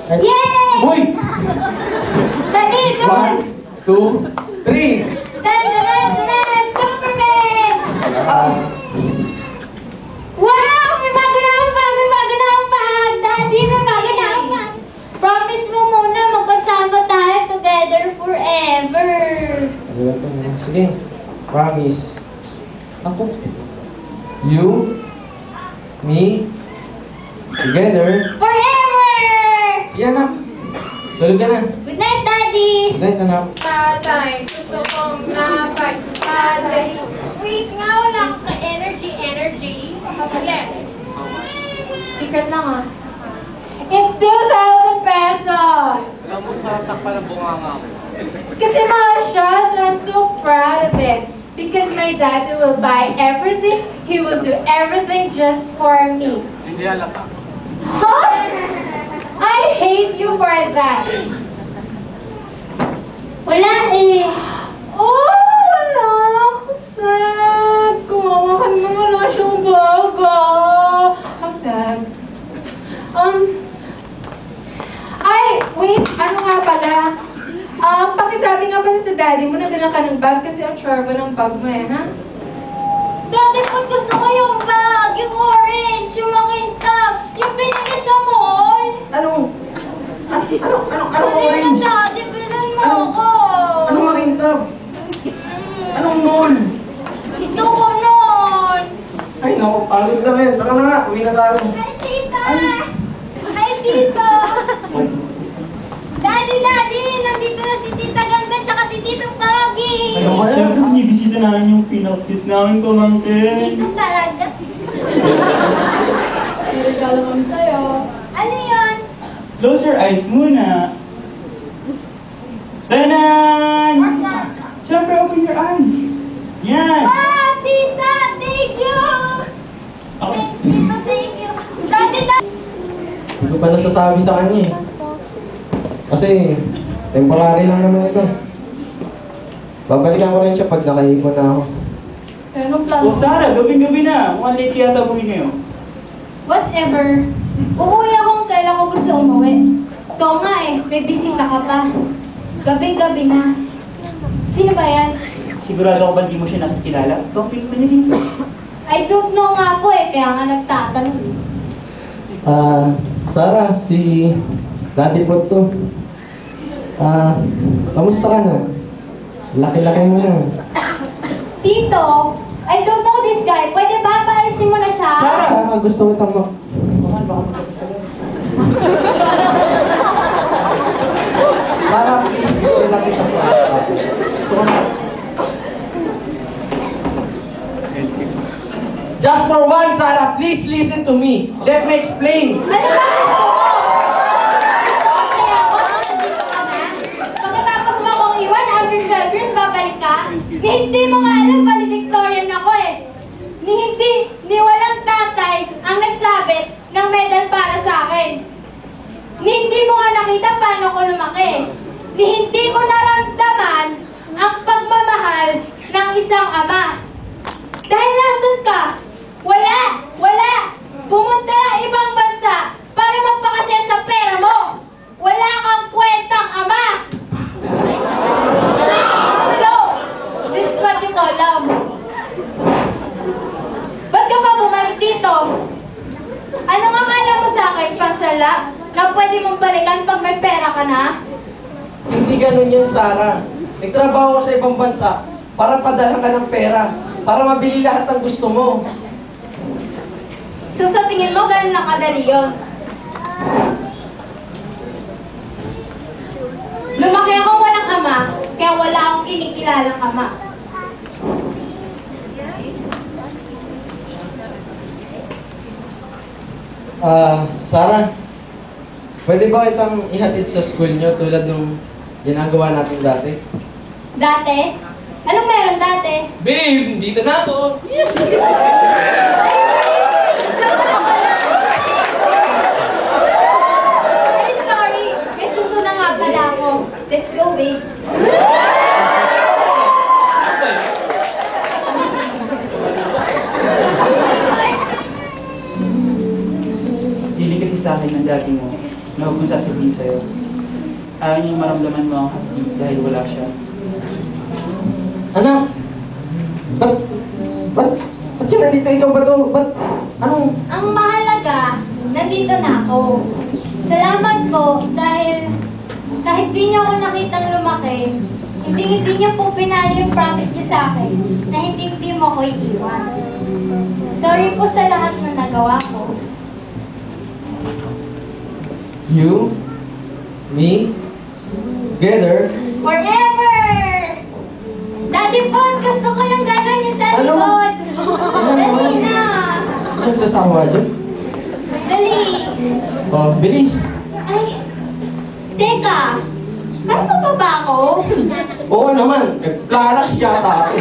Yay! Uy! Dali, doon! 1, 2, 3! Dan! Superman! Wow! May bago na akong bag! May bago na akong bag! Daddy, may bago na akong bag! Promise mo muna, magkasama tayo together forever! Sige, promise. Ako. You, me, together. Forever! Sige anak, tulog ka na. Good night, Daddy! Good night anak. Tatay, gusto kong napay. Tatay. Wait nga, wala akong ka-energy. Yes. Secret lang ah. It's 2,000 pesos! Alam mo, sarap takpa ng bunganga ko. Kasi mahal siya, so I'm so proud of it. Because my daddy will buy everything, he will do everything just for me. Hindi halata. Huh? I hate you for that. Wala eh! Oh, wala. How sad. Kumawakan mo wala siyang baga. How sad. Ay, wait. Ano nga pala? Pakisabi nga pala sa daddy mo na bilang ka ng bag kasi ang chorba ng bag mo eh, ha? Daddy, ba't gusto ko yung bag? Yung orange, yung makintab, yung binili sa mall? Anong Dali orange? na, Daddy, bilhin mo ako! Anong makintab? Anong mall? Gusto ko nun! Ay naku, pagod lang yan. Tara na nga, uwi na tayo. Hi, tita! Hi, tita! Daddy! Nandito na si Tita Ganda tsaka si Tito Pogi! Ano ba yan? Siyempre, binibisita namin yung pinakit namin pamangkin. Dito talaga. Regalo kami sa'yo. Ano yun? Close your eyes muna. Tanan! What's up? Siyempre, open your eyes. Yan. Wow, tita! Thank you! Ako. Tito, thank you! Daddy! Hindi ko pa nasasabi sa kanya eh. Kasi, temporary lang naman ito. Babalikan ko rin siya pag nakaipon na ako. Anong plano? O Sarah, gabing-gabi na. Mukhang late yata uwi ngayon. Whatever. Uuwi ako kung kailan ko gusto umuwi. Ikaw nga eh, may bisita ka pa. Gabi-gabi na. Sino ba yan? Sigurado ko ba hindi mo siya nakikilala? Ito ang pinunta niya dito. I don't know nga po eh, kaya nga nagtatanong. Sarah, si Daddy po to. Kamusta ka na? Laki-laki mo na. Tito, I don't know this guy. Pwede ba paalisin mo na siya? Sarah! Sarah, gusto ko tama. Mahal, baka magkakasala. Sarah, please, gusto ko lang kita po. Gusto ko na. Just for one, Sarah, please listen to me. Let me explain. Ano ba gusto mo? Masaya ako, nandito ka na. Pagkatapos mo akong iwan, after 12 years, babalik ka? Ni hindi mo nga alam, valedictorian ako eh. Ni walang tatay ang nagsabit ng medal para sa akin. Ni hindi mo nga nakita paano ko lumaki. Ni hindi ko naramdaman ang pagmamahal ng isang ama. Dahil nasun ka, wala! Pumunta ng ibang bansa para magpakasya sa pera mo! Wala kang kwentang ama! So, this is what you call love. Ba't ka pa bumalik dito? Anong akala mo sa akin, pansala? Na pwede mong balikan pag may pera ka na? Hindi ganun yun, Sarah. Nagtrabaho ko sa ibang bansa para padala ka ng pera. Para mabili lahat ng gusto mo. So sa tingin mo, ganun lang kadali yun? Lumaki akong walang ama, kaya wala akong kinikilalang ama. Sarah, pwede ba kitang ihatid sa school nyo tulad nung ginagawa natin dati? Dati? Anong meron dati? Babe, dito na ako. Ay, sorry. May sundo na nga pala ako. Let's go, babe. Hindi kasi sa akin ng dati mo. na huwag kong sasabihin sa'yo. Ayaw niyang maramdaman mo ang hati dahil wala siya. Anak! Ba't ka nandito? Ikaw ba to? Ba't? Anong? Ang mahalaga, nandito na ako. Salamat po dahil kahit di niyo ako nakitang lumaki, hindi niyo po pinalo yung promise niyo sa akin na hindi mo ako iiwan. Sorry po sa lahat na nagawa ko. You? Me? Together? Forever! Daddy Boss, gusto ko yung gano'n yung sa Ano? likod. Dali naman? na. Nagsasawa dyan? Dali. Oh, bilis! Ay, teka. Ano pa ba ako? Oo naman, Clarax yata ako.